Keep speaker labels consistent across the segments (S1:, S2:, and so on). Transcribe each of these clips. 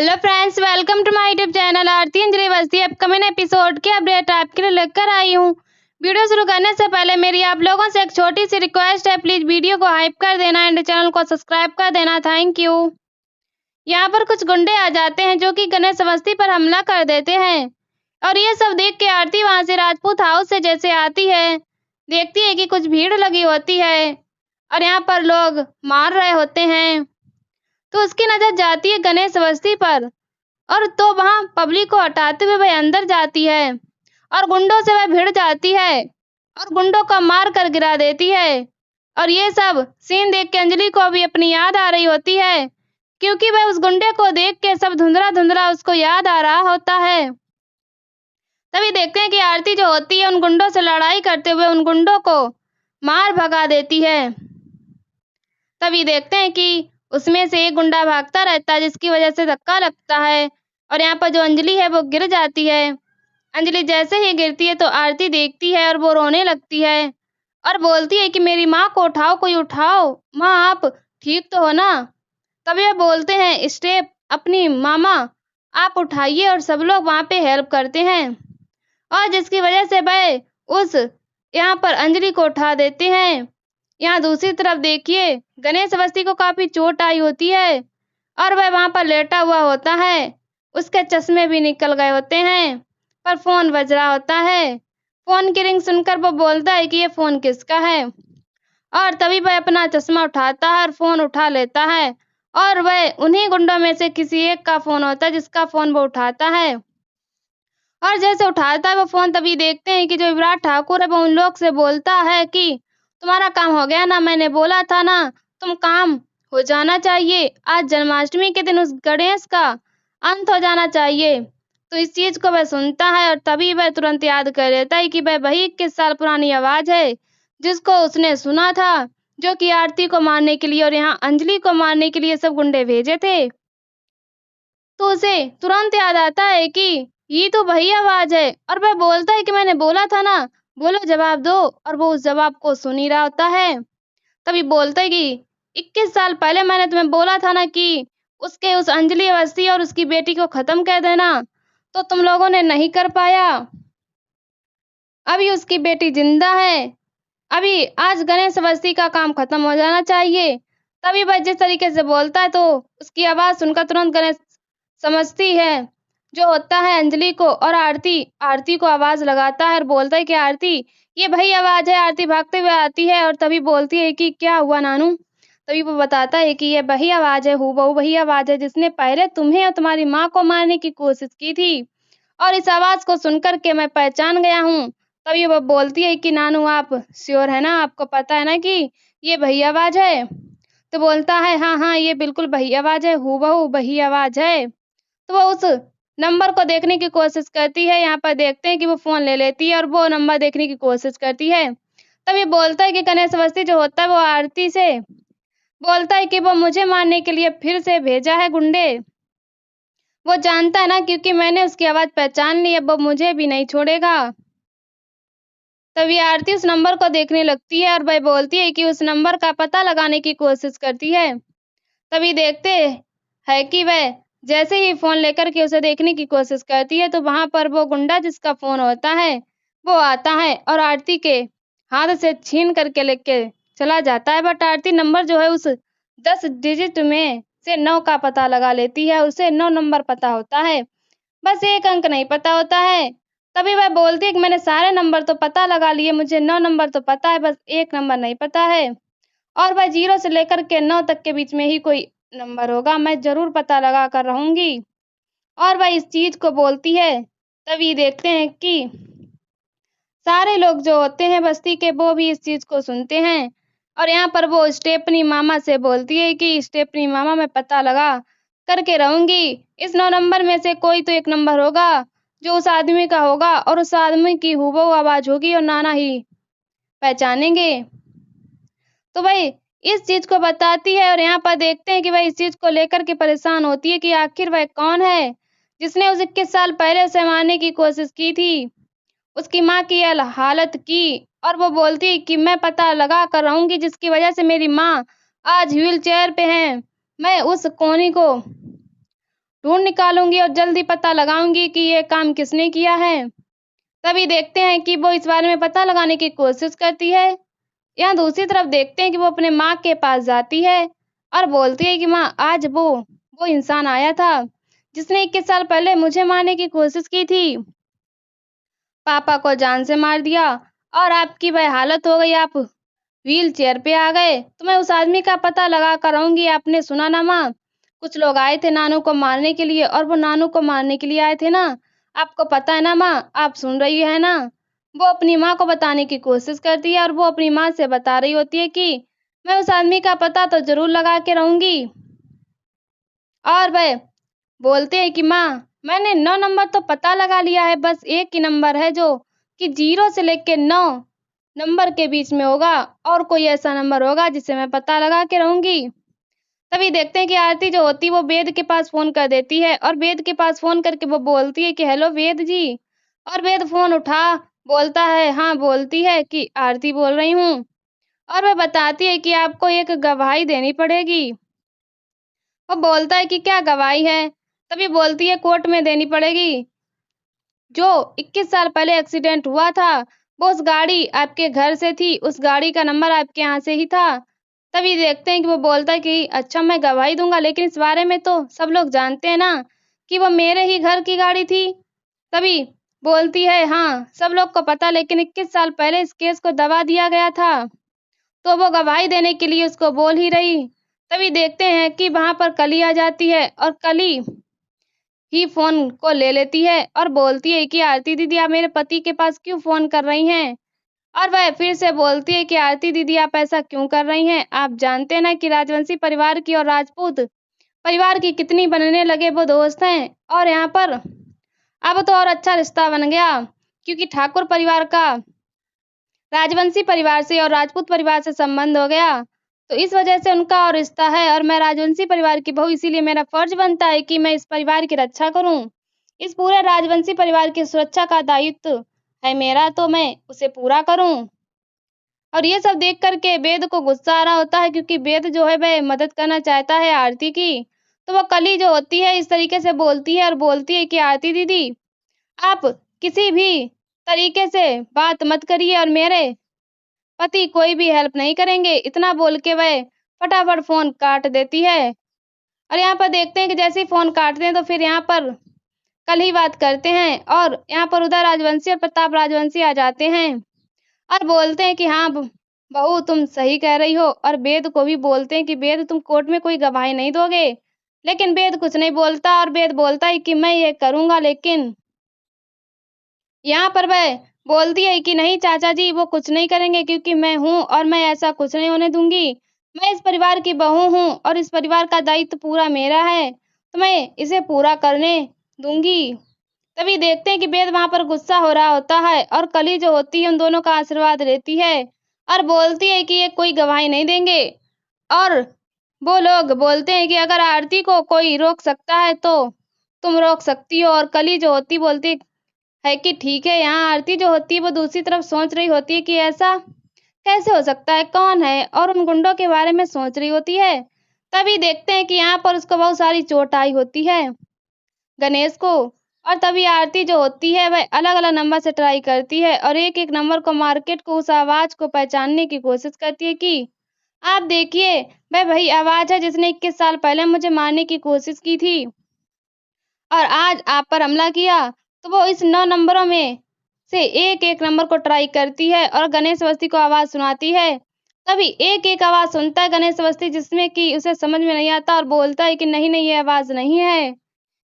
S1: Hello friends, welcome to my YouTube channel Aarti Anjali Awasthi. Upcoming episode के update आपके लिए लेकर आई हूँ। वीडियो शुरू करने से पहले मेरी आप लोगों से एक छोटी सी रिक्वेस्ट है, प्लीज वीडियो को हाइप कर देना एंड चैनल को सब्सक्राइब कर देना। Thank you. यहाँ पर कुछ गुंडे आ जाते हैं जो कि गणेश अवस्थी पर हमला कर देते हैं और ये सब देख के आरती वहां से राजपूत हाउस से जैसे आती है, देखती है कि कुछ भीड़ लगी होती है और यहाँ पर लोग मार रहे होते हैं, तो उसकी नजर जाती है गणेश अवस्थी पर और तो वहां पब्लिक को हटाते हुए वह अंदर जाती है और गुंडों से वह भिड़ जाती है और गुंडों को मार कर गिरा देती है। और ये सब सीन देख के अंजलि को भी अपनी याद आ रही होती है, क्योंकि वह उस गुंडे को देख के सब धुंधला धुंधला उसको याद आ रहा होता है। तभी देखते हैं कि आरती जो होती है उन गुंडों से लड़ाई करते हुए उन गुंडों को मार भगा देती है। तभी देखते हैं कि उसमें से एक गुंडा भागता रहता है, जिसकी वजह से धक्का लगता है और यहाँ पर जो अंजलि है वो गिर जाती है। अंजलि जैसे ही गिरती है तो आरती देखती है और वो रोने लगती है और बोलती है कि मेरी माँ को उठाओ, कोई उठाओ, माँ आप ठीक तो हो ना। तभी वे बोलते हैं स्टेप अपनी मामा आप उठाइए और सब लोग वहाँ पे हेल्प करते हैं और जिसकी वजह से वह उस यहाँ पर अंजलि को उठा देते हैं। यहाँ दूसरी तरफ देखिए गणेश अवस्थी को काफी चोट आई होती है और वह वहां पर लेटा हुआ होता है। उसके चश्मे भी निकल गए होते हैं, पर फोन बज रहा होता है। फोन की रिंग सुनकर वो बोलता है कि ये फोन किसका है और तभी वह अपना चश्मा उठाता है और फोन उठा लेता है और वह उन्हीं गुंडों में से किसी एक का फोन होता है जिसका फोन वो उठाता है। और जैसे उठाता है वो फोन, तभी देखते हैं कि जो विराट ठाकुर है वो उन लोग से बोलता है कि तुम्हारा काम हो गया ना, मैंने बोला था ना तुम काम हो जाना चाहिए, आज जन्माष्टमी के दिन उस गणेश का अंत हो जाना चाहिए। तो इस चीज को वह सुनता है और तभी वह तुरंत याद कर लेता है कि वह वही 21 साल पुरानी आवाज है जिसको उसने सुना था, जो कि आरती को मारने के लिए और यहाँ अंजलि को मारने के लिए सब गुंडे भेजे थे। तो उसे तुरंत याद आता है कि ये तो वही आवाज है और वह बोलता है कि मैंने बोला था ना, बोलो जवाब दो, और वो उस जवाब को सुन ही रहा होता है। तभी बोलता है कि 21 साल पहले मैंने तुम्हें बोला था ना कि उसके उस अंजलि अवस्थी और उसकी बेटी को खत्म कर देना, तो तुम लोगों ने नहीं कर पाया। अभी उसकी बेटी जिंदा है, अभी आज गणेश अवस्थी का काम खत्म हो जाना चाहिए। तभी वह जिस तरीके से बोलता है तो उसकी आवाज सुनकर तुरंत गणेश समझती है जो होता है अंजलि को, और आरती को आवाज लगाता है और बोलता है कि आरती ये वही आवाज है। आरती भागते हुए आती है और तभी बोलती है कि क्या हुआ नानू। तभी वो बताता है कि ये वही आवाज है, हूबहू वही आवाज है जिसने पहले तुम्हें और तुम्हारी माँ को मारने की कोशिश की थी, और इस आवाज को सुनकर के मैं पहचान गया हूँ। तभी वो बोलती है कि नानू आप श्योर है ना, आपको पता है ना कि ये वही आवाज है। तो बोलता है हाँ हाँ ये बिल्कुल वही आवाज है, हूबहू वही आवाज है। तो वो उस नंबर को देखने की कोशिश करती है। यहाँ पर देखते हैं कि वो फोन ले लेती है और वो नंबर देखने की कोशिश करती है। तब ये बोलता है कि गणेश अवस्थी जो होता है वो आरती से बोलता है कि वो मुझे मारने के लिए फिर से भेजा है गुंडे। वो जानता है ना, क्योंकि मैंने उसकी आवाज पहचान ली, अब वो मुझे भी नहीं छोड़ेगा। तभी आरती उस नंबर को देखने लगती है और वह बोलती है कि उस नंबर का पता लगाने की कोशिश करती है। तभी देखते है कि वह जैसे ही फोन लेकर के उसे देखने की कोशिश करती है तो वहां पर वो गुंडा जिसका फोन होता है वो आता है और आरती के हाथ से छीन करके लेके चला जाता है। बट आरती नंबर जो है उस 10 डिजिट में से 9 का पता लगा लेती है। उसे 9 नंबर पता होता है, बस एक अंक नहीं पता होता है। तभी वह बोलती है कि मैंने सारे नंबर तो पता लगा लिए, मुझे 9 नंबर तो पता है, बस एक नंबर नहीं पता है, और वह 0 से लेकर के 9 तक के बीच में ही कोई नंबर होगा, मैं जरूर पता लगा कर रहूंगी। और वह इस चीज को बोलती है। तभी देखते हैं कि सारे लोग जो होते हैं बस्ती के वो भी इस चीज को सुनते हैं और यहाँ पर वो स्टेपनी मामा से बोलती है कि स्टेपनी मामा मैं पता लगा करके रहूंगी, इस 9 नंबर में से कोई तो एक नंबर होगा जो उस आदमी का होगा और उस आदमी की हूबहू आवाज होगी और नाना ही पहचानेंगे। तो भाई इस चीज को बताती है और यहाँ पर देखते हैं कि वह इस चीज को लेकर के परेशान होती है कि आखिर वह कौन है जिसने उस 21 साल पहले उसे मारने की कोशिश की थी, उसकी माँ की यह हालत की। और वो बोलती है कि मैं पता लगा कर रहूंगी जिसकी वजह से मेरी माँ आज व्हील चेयर पे है, मैं उस कोनी को ढूँढ निकालूँगी और जल्दी पता लगाऊँगी कि ये काम किसने किया है। तभी देखते हैं कि वो इस बारे में पता लगाने की कोशिश करती है। यहाँ दूसरी तरफ देखते हैं कि वो अपने माँ के पास जाती है और बोलती है कि माँ, आज वो इंसान आया था जिसने 21 साल पहले मुझे मारने की कोशिश की थी। पापा को जान से मार दिया और आपकी वह हालत हो गई, आप व्हील चेयर पे आ गए। तो मैं उस आदमी का पता लगा कर आऊंगी। आपने सुना ना माँ, कुछ लोग आए थे नानू को मारने के लिए और वो नानू को मारने के लिए आए थे ना। आपको पता है ना माँ, आप सुन रही है ना। वो अपनी माँ को बताने की कोशिश करती है और वो अपनी माँ से बता रही होती है कि मैं उस आदमी का पता तो जरूर लगा के रहूंगी। और वह बोलते हैं कि माँ, मैंने 9 नंबर तो पता लगा लिया है, बस एक ही नंबर है जो कि 0 से लेके 9 नंबर के बीच में होगा और कोई ऐसा नंबर होगा जिसे मैं पता लगा के रहूंगी। तभी देखते हैं कि आरती जो होती है वो वेद के पास फोन कर देती है और वेद के पास फोन करके वो बोलती है कि हेलो वेद जी। और वेद फोन उठा बोलता है, हाँ बोलती है कि आरती बोल रही हूँ। और वह बताती है कि आपको एक गवाही देनी पड़ेगी। वो बोलता है कि क्या गवाही है। तभी बोलती है कोर्ट में देनी पड़ेगी। जो 21 साल पहले एक्सीडेंट हुआ था, वो उस गाड़ी आपके घर से थी, उस गाड़ी का नंबर आपके यहाँ से ही था। तभी देखते हैं कि वो बोलता है कि अच्छा मैं गवाही दूँगा, लेकिन इस बारे में तो सब लोग जानते हैं ना कि वो मेरे ही घर की गाड़ी थी। तभी बोलती है हाँ, सब लोग को पता, लेकिन 21 साल पहले इस केस को दबा दिया गया था। तो वो गवाही देने के लिए उसको बोल ही रही। तभी देखते हैं कि वहाँ पर कली आ जाती है और कली ही फ़ोन को ले लेती है और बोलती है कि आरती दीदी आप मेरे पति के पास क्यों फ़ोन कर रही हैं? और वह फिर से बोलती है कि आरती दीदी आप ऐसा क्यों कर रही हैं? आप जानते हैं ना कि राजवंशी परिवार की और राजपूत परिवार की कितनी बनने लगे वो दोस्त हैं। और यहाँ पर अब तो और अच्छा रिश्ता बन गया क्योंकि ठाकुर परिवार का राजवंशी परिवार से और राजपूत परिवार से संबंध हो गया। तो इस वजह से उनका और रिश्ता है और मैं राजवंशी परिवार की बहू, इसीलिए मेरा फर्ज बनता है कि मैं इस परिवार की रक्षा करूं। इस पूरे राजवंशी परिवार की सुरक्षा का दायित्व है मेरा, तो मैं उसे पूरा करूं। और ये सब देख कर के वेद को गुस्सा आ रहा होता है क्योंकि वेद जो है वह मदद करना चाहता है आरती की। तो वो कली जो होती है इस तरीके से बोलती है और बोलती है कि आरती दीदी आप किसी भी तरीके से बात मत करिए और मेरे पति कोई भी हेल्प नहीं करेंगे। इतना बोल के वह फटाफट फ़ोन काट देती है। और यहाँ पर देखते हैं कि जैसे ही फ़ोन काटते हैं तो फिर यहाँ पर कल ही बात करते हैं और यहाँ पर उदय राजवंशी और प्रताप राजवंशी आ जाते हैं और बोलते हैं कि हाँ बहू तुम सही कह रही हो। और वेद को भी बोलते हैं कि वेद तुम कोर्ट में कोई गवाही नहीं दोगे। लेकिन वेद कुछ नहीं बोलता और वेद बोलता है कि मैं ये करूँगा, लेकिन यहाँ पर वह बोलती है कि नहीं चाचा जी वो कुछ नहीं करेंगे क्योंकि मैं हूँ और मैं ऐसा कुछ नहीं होने दूँगी। मैं इस परिवार की बहू हूँ और इस परिवार का दायित्व पूरा मेरा है, तो मैं इसे पूरा करने दूँगी। तभी देखते हैं कि वेद वहाँ पर गुस्सा हो रहा होता है और कली जो होती है उन दोनों का आशीर्वाद लेती है और बोलती है कि ये कोई गवाही नहीं देंगे। और वो लोग बोलते हैं कि अगर आरती को कोई रोक सकता है तो तुम रोक सकती हो। और कली जो होती बोलती है कि ठीक है। यहाँ आरती जो होती है वो दूसरी तरफ सोच रही होती है कि ऐसा कैसे हो सकता है, कौन है, और उन गुंडों के बारे में सोच रही होती है। तभी देखते हैं कि यहाँ पर उसको बहुत सारी चोट आई होती है गणेश को। और तभी आरती जो होती है वह अलग-अलग नंबर से ट्राई करती है और एक-एक नंबर को मार्केट को उस आवाज़ को पहचानने की कोशिश करती है कि आप देखिए वह वही आवाज़ है जिसने 21 साल पहले मुझे मारने की कोशिश की थी और आज आप पर हमला किया। तो वो इस 9 नंबरों में से एक-एक नंबर को ट्राई करती है और गणेश अवस्थी को आवाज़ सुनाती है। तभी एक-एक आवाज़ सुनता है गणेश अवस्थी जिसमें कि उसे समझ में नहीं आता और बोलता है कि नहीं, नहीं ये आवाज़ नहीं है।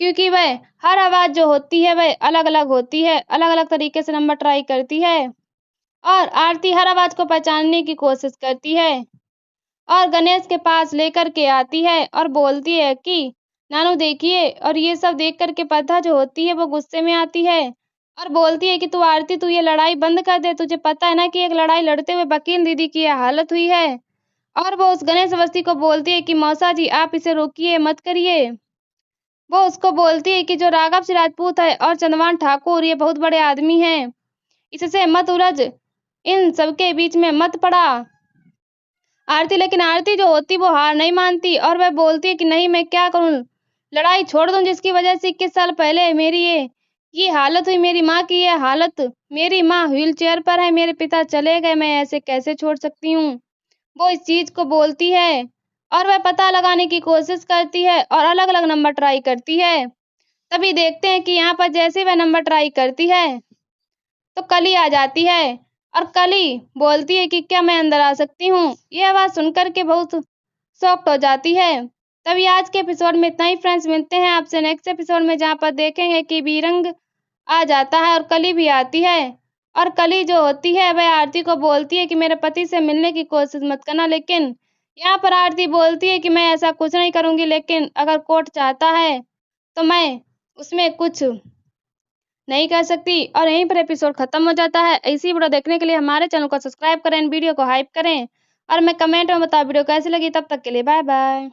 S1: क्योंकि वह हर आवाज़ जो होती है वह अलग-अलग होती है, अलग-अलग तरीके से नंबर ट्राई करती है और आरती हर आवाज़ को पहचानने की कोशिश करती है और गणेश के पास लेकर के आती है और बोलती है कि नानू देखिए। और ये सब देख कर के प्रथा जो होती है वो गुस्से में आती है और बोलती है कि तू आरती तू ये लड़ाई बंद कर दे, तुझे पता है ना कि एक लड़ाई लड़ते हुए वकील दीदी की ये हालत हुई है। और वो उस गणेश अवस्थी को बोलती है कि मौसा जी आप इसे रोकिए, मत करिए। वो उसको बोलती है कि जो राघव सिंह राजपूत है और चंद्रभान ठाकुर ये बहुत बड़े आदमी हैं, इससे मत उलझ, इन सबके बीच में मत पड़ा। आरती लेकिन आरती जो होती वो हार नहीं मानती और वह बोलती है कि नहीं मैं क्या करूं, लड़ाई छोड़ दूँ जिसकी वजह से 21 साल पहले मेरी ये हालत हुई, मेरी माँ की ये हालत। मेरी माँ व्हीलचेयर पर है, मेरे पिता चले गए, मैं ऐसे कैसे छोड़ सकती हूँ? वो इस चीज़ को बोलती है और वह पता लगाने की कोशिश करती है और अलग-अलग नंबर ट्राई करती है। तभी देखते हैं कि यहाँ पर जैसे ही वह नंबर ट्राई करती है, तो कली आ जाती है और कली बोलती है कि क्या मैं अंदर आ सकती हूँ? ये आवाज़ सुनकर के बहुत शॉक्ड हो जाती है। तभी आज के एपिसोड में इतना ही फ्रेंड्स, मिलते हैं आपसे नेक्स्ट एपिसोड में, जहाँ पर देखेंगे कि बीरंग आ जाता है और कली भी आती है। और कली जो होती है वह आरती को बोलती है कि मेरे पति से मिलने की कोशिश मत करना, लेकिन यहाँ पर आरती बोलती है कि मैं ऐसा कुछ नहीं करूँगी, लेकिन अगर कोर्ट चाहता है तो मैं उसमें कुछ नहीं कर सकती। और यहीं पर एपिसोड खत्म हो जाता है। ऐसी वीडियो देखने के लिए हमारे चैनल को सब्सक्राइब करें, वीडियो को हाइप करें और हमें कमेंट में बताओ वीडियो कैसी लगी। तब तक के लिए बाय बाय।